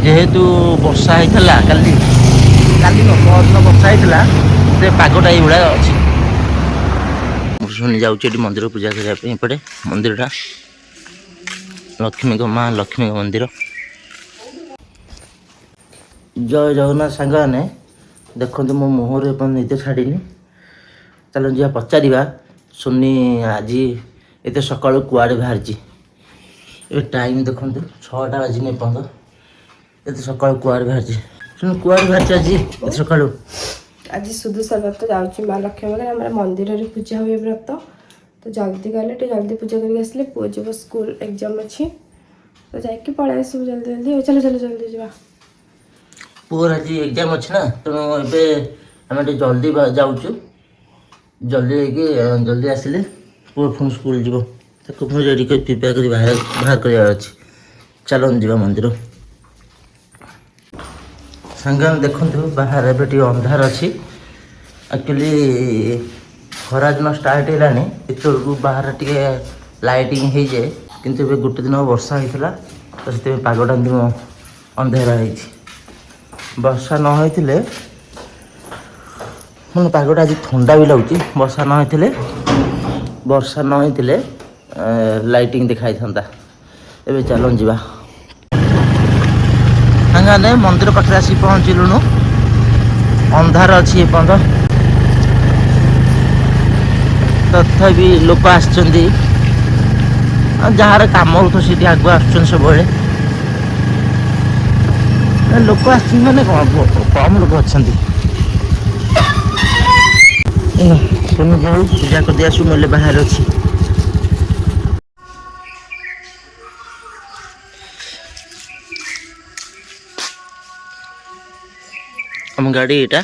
ଯେହେତୁ ବର୍ଷା ହେଇଥିଲା କାଲି ପରଦିନ ବର୍ଷା ହେଇଥିଲା ସେ ପାଗଟା ଏଇଭଳିଆ ଅଛି। ମୁଁ ଶୁଣି ଯାଉଛି ଏଠି ମନ୍ଦିର ପୂଜା କରିବା ପାଇଁ। ଏପଟେ ମନ୍ଦିରଟା ମା ଲକ୍ଷ୍ମୀଙ୍କ ମନ୍ଦିର। ଜୟ ଜଗନ୍ନାଥ ସାଙ୍ଗମାନେ, ଦେଖନ୍ତୁ ମୋ ମୁହଁରେ ଏପର୍ଯ୍ୟନ୍ତ ନିଦ ଛାଡ଼ିନି। ଚାଲ ଯିବା ପଚାରିବା ସୁନି ଆଜି ଏତେ ସକାଳୁ କୁଆଡ଼େ ବାହାରିଛି। ଏବେ ଟାଇମ୍ ଦେଖନ୍ତୁ 6ଟା ବାଜିନି ଏପର୍ଯ୍ୟନ୍ତ। ଏତେ ସକାଳୁ କୁଆଡ଼େ ବାହାରିଛି? ଶୁଣି କୁଆଡ଼େ ବାହାରିଛି ଆଜି ଏତେ ସକାଳୁ? ଆଜି ସୁଦୂଷା ବ୍ରତ ଯାଉଛି ମା ଲକ୍ଷ୍ମୀ ମନ୍ଦିର। ଆମର ମନ୍ଦିରରେ ପୂଜା ହୁଏ ବ୍ରତ, ତ ଜଲ୍ଦି ଗଲେ ଟିକେ ଜଲ୍ଦି ପୂଜା କରିକି ଆସିଲେ ପୁଅ ଯିବ ସ୍କୁଲ, ଏକ୍ଜାମ୍ ଅଛି, ତ ଯାଇକି ପଳେଇ ଆସିବୁ ଜଲ୍ଦି ଜଲ୍ଦି। ଚାଲ ଜଲ୍ଦି ଯିବା। ପୁଅର ଆଜି ଏକ୍ଜାମ୍ ଅଛି ନା, ତେଣୁ ଏବେ ଆମେ ଟିକେ ଜଲ୍ଦି ଯାଉଛୁ। ଜଲ୍ଦି ଯାଇକି ଜଲ୍ଦି ଆସିଲେ ପୁଅ ପୁଣି ସ୍କୁଲ ଯିବ। ତାକୁ ପୁଣି ରେଡ଼ି କରି ପ୍ରିପେୟାର କରି ବାହାର କରିବାର ଅଛି। ଚାଲନ୍ତୁ ଯିବା ମନ୍ଦିର। ସାଙ୍ଗମାନେ ଦେଖନ୍ତୁ ବାହାରେ ଏବେ ଟିକେ ଅନ୍ଧାର ଅଛି। ଆକ୍ଚୁଆଲି ଖରା ଦିନ ଷ୍ଟାର୍ଟ ହେଲାଣି, ଏତେବେଳକୁ ବାହାରେ ଟିକେ ଲାଇଟିଂ ହେଇଯାଏ, କିନ୍ତୁ ଏବେ ଗୋଟେ ଦିନ ବର୍ଷା ହେଇଥିଲା, ତ ସେଥିପାଇଁ ପାଗଟା ଏମିତି ଅନ୍ଧାର ହେଇଛି। ବର୍ଷା ନ ହେଇଥିଲେ ମାନେ ପାଗଟା ଆଜି ଥଣ୍ଡା ବି ଲାଗୁଛି। ବର୍ଷା ନ ହେଇଥିଲେ ଲାଇଟିଂ ଦେଖାଯାଇଥାନ୍ତା। ଏବେ ଚାଲନ୍ତୁ ଯିବା। ସାଙ୍ଗମାନେ ମନ୍ଦିର ପାଖରେ ଆସିକି ପହଞ୍ଚିଲୁଣୁ। ଅନ୍ଧାର ଅଛି ଏପର୍ଯ୍ୟନ୍ତ, ତଥାପି ଲୋକ ଆସିଛନ୍ତି। ଆଉ ଯାହାର କାମ ହଉଥିବ ସେଠି ଆଗୁଆ ଆସୁଛନ୍ତି ସବୁବେଳେ। ଲୋକ ଆସିଛନ୍ତି ମାନେ କ'ଣ କମ୍ ଲୋକ ଅଛନ୍ତି। ତୁମେ ବହୁ ପୂଜା କରିଦେଇ ଆସୁ, ମୁଁ ହେଲେ ବାହାରେ ଅଛି। ଆମ ଗାଡ଼ି ଏଇଟା।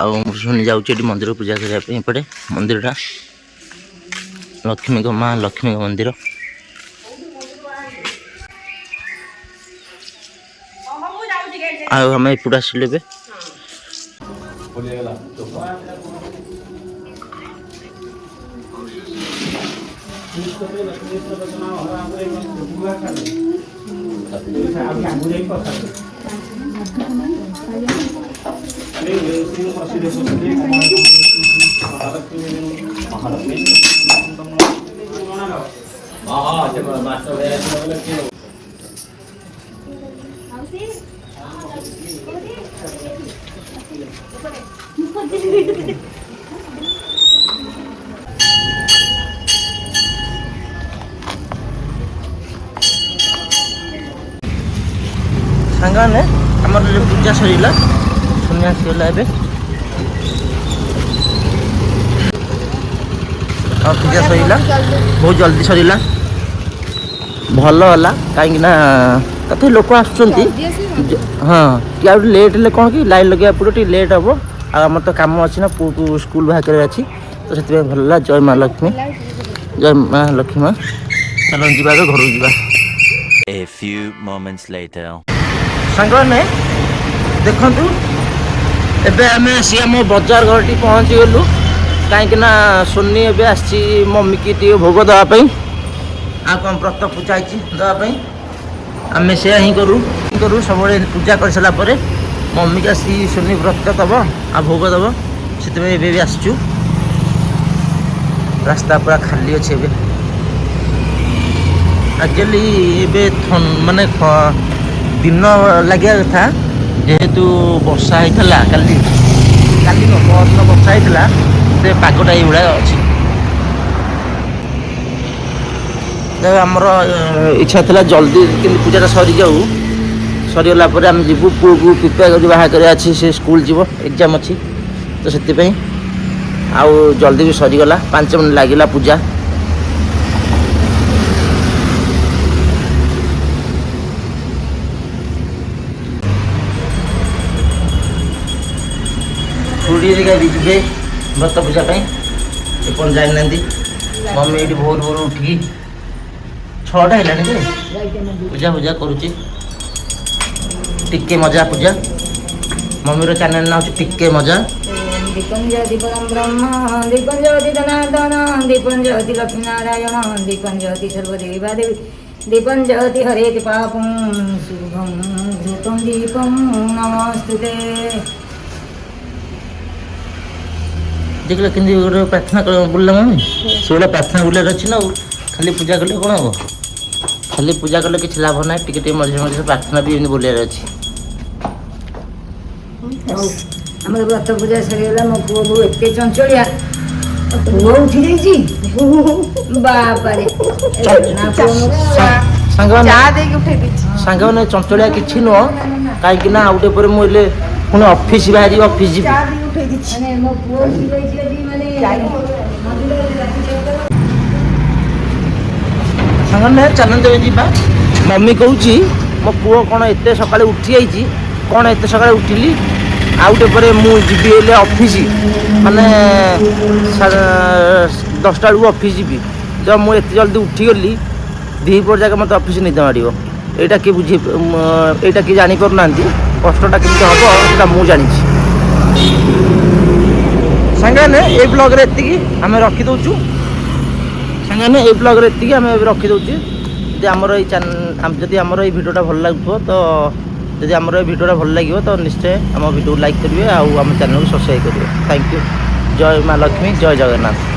ଆଉ ମୁଁ ଶୁଣି ଯାଉଛି ଏଠି ମନ୍ଦିର ପୂଜା କରିବା ପାଇଁ। ଏପଟେ ମନ୍ଦିରଟା ମା ଲକ୍ଷ୍ମୀଙ୍କ ମନ୍ଦିର। ଆଉ ଆମେ ଏପଟେ ଆସିଲୁ ଏବେ। ସାଙ୍ଗମାନେ ଆମର ପୂଜା ସରିଲା, ଶୂନ୍ୟ ଆସିଗଲା ଏବେ। ଆଉ ପୂଜା ସରିଲା, ବହୁତ ଜଲ୍ଦି ସରିଲା, ଭଲ ହେଲା। କାହିଁକି ନା ତଥାପି ଲୋକ ଆସୁଛନ୍ତି। ହଁ, ଟିକେ ଆଉ ଲେଟ୍ ହେଲେ କ'ଣ କି ଲାଇନ୍ ଲଗେଇବା ପଡ଼ିବ, ଟିକେ ଲେଟ୍ ହେବ। ଆଉ ଆମର ତ କାମ ଅଛି ନା, ପୁଅକୁ ସ୍କୁଲ ବାହାର କରିବାର ଅଛି, ତ ସେଥିପାଇଁ ଭଲ ହେଲା। ଜୟ ମା ଲକ୍ଷ୍ମୀ, ଜୟ ମା ଲକ୍ଷ୍ମୀ ମା। ଚାଲ ଯିବା, ଏବେ ଘରକୁ ଯିବା। A few moments later. ସାଙ୍ଗମାନେ ଦେଖନ୍ତୁ ଏବେ ଆମେ ଆସି ଆମ ବଜାର ଘରଟି ପହଞ୍ଚିଗଲୁ। କାହିଁକି ନା ସୁନି ଏବେ ଆସିଛି ମମିକି ଟିକେ ଭୋଗ ଦେବା ପାଇଁ। ଆଉ କ'ଣ ବ୍ରତ ପୂଜା ହେଇଛି ଦେବା ପାଇଁ, ଆମେ ସେୟା ହିଁ କରୁ ସବୁବେଳେ। ପୂଜା କରିସାରିଲା ପରେ ମମିକି ଆସି ସୁନି ବ୍ରତ ଦେବ ଆଉ ଭୋଗ ଦେବ, ସେଥିପାଇଁ ଏବେ ବି ଆସିଛୁ। ରାସ୍ତା ପୁରା ଖାଲି ଅଛି ଏବେ। ଆକ୍ଚୁଆଲି ଏବେ ମାନେ ଦିନ ଲାଗିବା କଥା, ଯେହେତୁ ବର୍ଷା ହେଇଥିଲା କାଲି ପରଦିନ ବର୍ଷା ହେଇଥିଲା, ସେ ପାଗଟା ଏଇଭଳିଆ ଅଛି। ଆମର ଇଚ୍ଛା ଥିଲା ଜଲ୍ଦି କିନ୍ତୁ ପୂଜାଟା ସରିଗଲା ପରେ ଆମେ ଯିବୁ। ପୁଅକୁ ପ୍ରିପେୟାର କରି ବାହାର କରିବା ଅଛି, ସେ ସ୍କୁଲ ଯିବ, ଏକ୍ଜାମ୍ ଅଛି, ତ ସେଥିପାଇଁ। ଆଉ ଜଲ୍ଦି ବି ସରିଗଲା, 5 ମିନିଟ୍ ଲାଗିଲା ପୂଜା। ଖୁଡ଼ିରେ ବି ଯିବେ ବ୍ରତ ପୂଜା ପାଇଁ, ଏପର୍ଯ୍ୟନ୍ତ ଯାଇନାହାନ୍ତି। ମମି ଏଇଠି ଭୋରୁ ଉଠିକି 6ଟା ହେଲାଣି ଯେ ପୂଜା କରୁଛି। ଟିକେ ମଜା ପୂଜା। ମମିର ଚ୍ୟାନେଲ୍ ନାଁ ହେଉଛି ଟିକେ ମଜା। ଦୀପଞ୍ଜ୍ୟୋତି ପରଂ ବ୍ରହ୍ମ, ଦୀପଞ୍ଜ୍ୟୋତି ଜନାର୍ଦ୍ଦନ, ଦୀପଞ୍ଜ୍ୟୋତି ଲକ୍ଷ୍ମୀନାରାୟଣ, ଦୀପଞ୍ଜ୍ୟୋତି ସର୍ବଦେବାଦେବୀ, ଦୀପଞ୍ଜ୍ୟୋତି ହରେତି ପାପଂ ଶୁଭଂ दीपं नमस्तुते ଦେଖିଲ କେମିତି ଗୋଟେ ପ୍ରାର୍ଥନା ବୁଲିଲା ମମ୍ମି ସେଗୁଡ଼ା ପ୍ରାର୍ଥନା ବୁଲିବାର ଅଛି ନା ଆଉ ଖାଲି ପୂଜା କଲେ କ'ଣ ହବ ଖାଲି ପୂଜା କଲେ କିଛି ଲାଭ ନାହିଁ ଟିକେ ଟିକେ ମଝିରେ ମଝିରେ ପ୍ରାର୍ଥନା ବି ଏମିତି ବୁଲିବାର ଅଛି ହଉ ଆମର ବ୍ରତ ପୂଜା ସରିଗଲା ମୋ ପୁଅ ବୋଉ ଏତେ ଚଞ୍ଚଳିଆ ପୁଅ ଉଠି ଯାଇଛି ବାପାରେ ନା ପୁଅ ମୋର ସାଙ୍ଗମାନେ ଚା ଦେଇକି ଉଠେଇ ଦେଇଛି ସାଙ୍ଗମାନେ ଚଞ୍ଚଳିଆ କିଛି ନୁହଁ କାହିଁକି ନା ଆଉ ଟିକେ ପରେ ମୁଁ ହେଲେ ପୁଣି ଅଫିସ ବାହାରି ଅଫିସ ଯିବି ଚା ଦେଇକି ଉଠେଇ ଦେଇଛି ମାନେ ମୋ ପୁଅ ଉଠି ଯାଇଛି ଆଜି ମାନେ ସାଙ୍ଗମାନେ ଚାଲନ୍ତୁ ଏବେ ଯିବା ମମି କହୁଛି ମୋ ପୁଅ କ'ଣ ଏତେ ସକାଳେ ଉଠି ଯାଇଛି କ'ଣ ଏତେ ସକାଳେ ଉଠିଲି ଆଉ ଟିକେ ପରେ ମୁଁ ଯିବି ହେଲେ ଅଫିସ ମାନେ 10ଟା ବେଳକୁ ଅଫିସ ଯିବି ତ ମୁଁ ଏତେ ଜଲ୍ଦି ଉଠିଗଲି ଦ୍ୱିପହର ଯାକ ମୋତେ ଅଫିସ ନିଦ ମାଡ଼ିବ ଏଇଟା କିଏ ଜାଣିପାରୁନାହାନ୍ତି କଷ୍ଟଟା କେମିତି ହେବ ସେଇଟା ମୁଁ ଜାଣିଛି ସାଙ୍ଗମାନେ ଏଇ ବ୍ଲଗ୍ରେ ଏତିକି ଆମେ ରଖିଦେଉଛୁ ସାଙ୍ଗମାନେ ଏଇ ବ୍ଲଗ୍ରେ ଏତିକି ଆମେ ଏବେ ରଖିଦେଉଛୁ ଯଦି ଆମର ଏଇ ଭିଡ଼ିଓଟା ଭଲ ଲାଗୁଥିବ ତ ଯଦି ଆମର ଏଇ ଭିଡ଼ିଓଟା ଭଲ ଲାଗିବ ତ ନିଶ୍ଚୟ ଆମ ଭିଡ଼ିଓକୁ ଲାଇକ୍ କରିବେ ଆଉ ଆମ ଚ୍ୟାନେଲକୁ ସବସ୍କ୍ରାଇବ୍ କରିବେ ଥ୍ୟାଙ୍କ ୟୁ ଜୟ ମା ଲକ୍ଷ୍ମୀ ଜୟ ଜଗନ୍ନାଥ